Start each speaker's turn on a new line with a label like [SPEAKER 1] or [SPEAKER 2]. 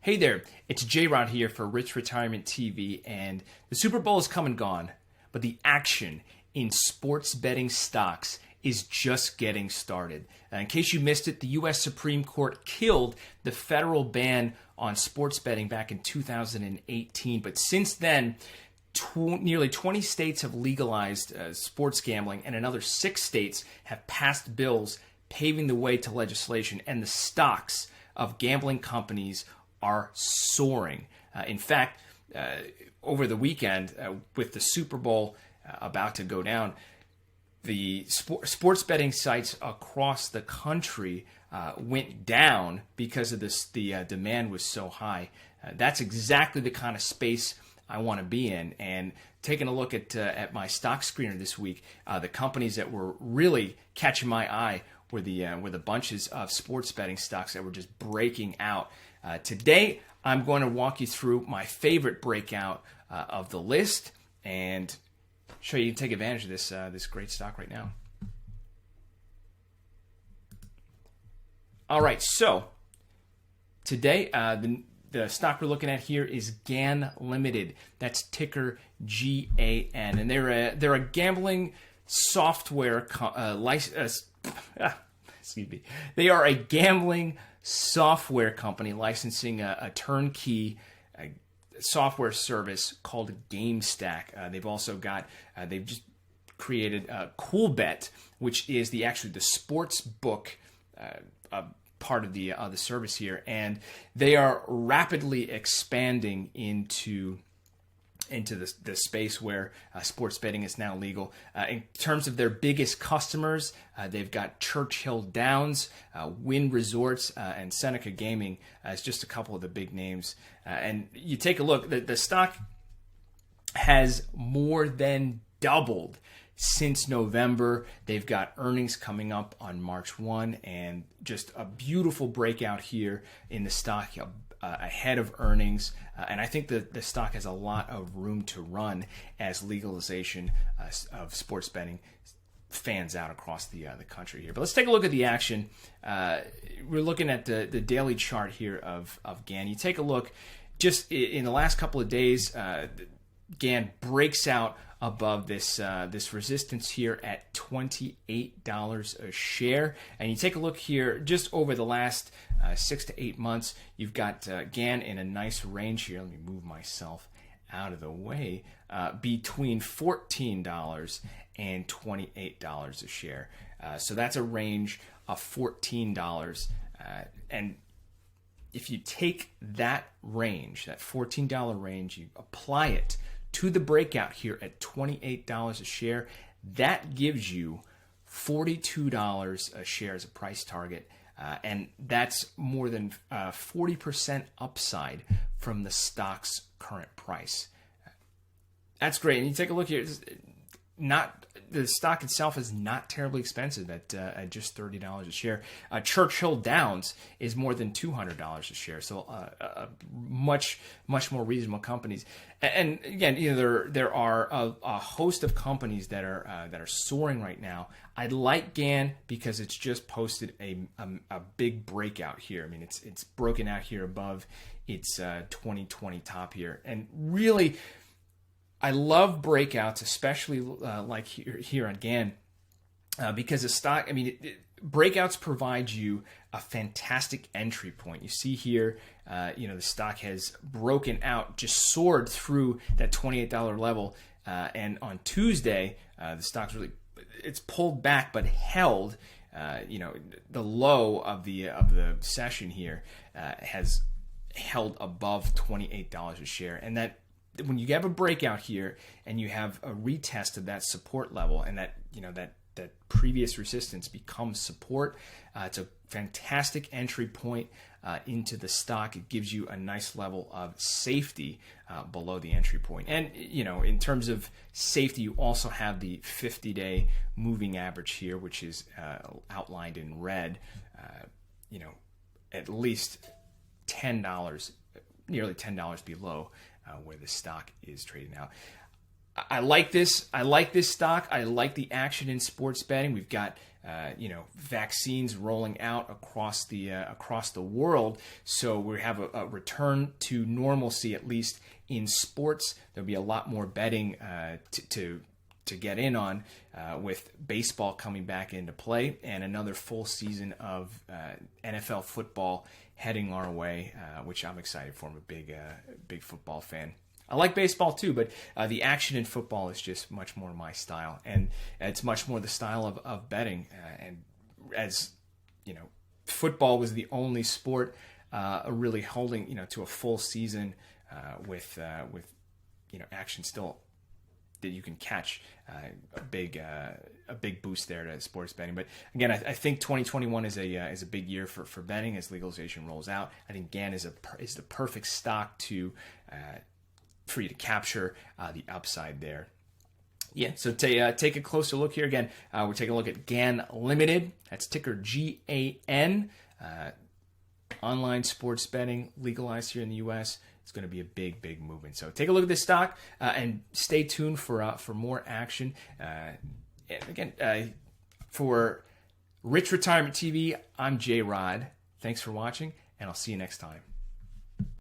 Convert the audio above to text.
[SPEAKER 1] Hey there, it's J-Rod here for Rich Retirement TV, and the Super Bowl is come and gone, but the action in sports betting stocks is just getting started. In case you missed it, the U.S. Supreme Court killed the federal ban on sports betting back in 2018, but since then, nearly 20 states have legalized sports gambling, and another 6 states have passed bills paving the way to legislation, and the stocks of gambling companies are soaring. In fact, over the weekend, with the Super Bowl about to go down, the sports betting sites across the country went down because of this. The demand was so high. That's exactly the kind of space I want to be in. And taking a look at my stock screener this week, the companies that were really catching my eye were the bunches of sports betting stocks that were just breaking out. Today, I'm going to walk you through my favorite breakout of the list and show you can take advantage of this great stock right now. All right, so today the stock we're looking at here is GAN Ltd. That's ticker GAN, and they're a gambling software excuse me. They are a gambling software company licensing a turnkey software service called GameStack. They've also got they've just created CoolBet, which is the sports book part of the service here, and they are rapidly expanding into the space where sports betting is now legal. In terms of their biggest customers, they've got Churchill Downs, Wynn Resorts, and Seneca Gaming as just a couple of the big names. And you take a look, the stock has more than doubled since November. They've got earnings coming up on March 1, and just a beautiful breakout here in the stock ahead of earnings. And I think that the stock has a lot of room to run as legalization of sports betting fans out across the country here. But let's take a look at the action. We're looking at the daily chart here of GAN. You take a look, just in the last couple of days, GAN breaks out above this resistance here at $28 a share. And you take a look here, just over the last 6 to 8 months, you've got GAN in a nice range here. Let me move myself out of the way, between $14 and $28 a share. So that's a range of $14. And if you take that range, that $14 range, you apply it to the breakout here at $28 a share, that gives you $42 a share as a price target. And that's more than 40% upside from the stock's current price. That's great. And you take a look here, the stock itself is not terribly expensive at just $30 a share. Churchill Downs is more than $200 a share, so much more reasonable companies. And again, there are a host of companies that are soaring right now. I like GAN because it's just posted a big breakout here. I mean, it's broken out here above its 2020 top here, and really, I love breakouts, especially like here on GAN, because the stock, breakouts provide you a fantastic entry point. You see here, the stock has broken out, just soared through that $28 level, and on Tuesday, the stock's it's pulled back but held. The low of the session here has held above $28 a share, and that. When you have a breakout here and you have a retest of that support level, and that previous resistance becomes support, it's a fantastic entry point into the stock. It gives you a nice level of safety below the entry point. And in terms of safety, you also have the 50-day moving average here, which is outlined in red. At least $10, nearly $10 below where the stock is trading now. I like this. I like this stock. I like the action in sports betting. We've got vaccines rolling out across the world, so we have a return to normalcy, at least in sports. There'll be a lot more betting to get in on, with baseball coming back into play and another full season of NFL football heading our way, which I'm excited for. I'm a big football fan. I like baseball too, but the action in football is just much more my style, and it's much more the style of betting. And as you know, football was the only sport really holding to a full season with action still that you can catch a big boost there to sports betting. But again, I think 2021 is a big year for betting as legalization rolls out. I think GAN is the perfect stock for you to capture the upside there. Yeah, so take a closer look here. Again, we're taking a look at GAN Ltd. That's ticker GAN. Online sports betting legalized here in the U.S. It's going to be a big movement. So take a look at this stock and stay tuned for more action. Again, for Rich Retirement TV, I'm J Rod. Thanks for watching, and I'll see you next time.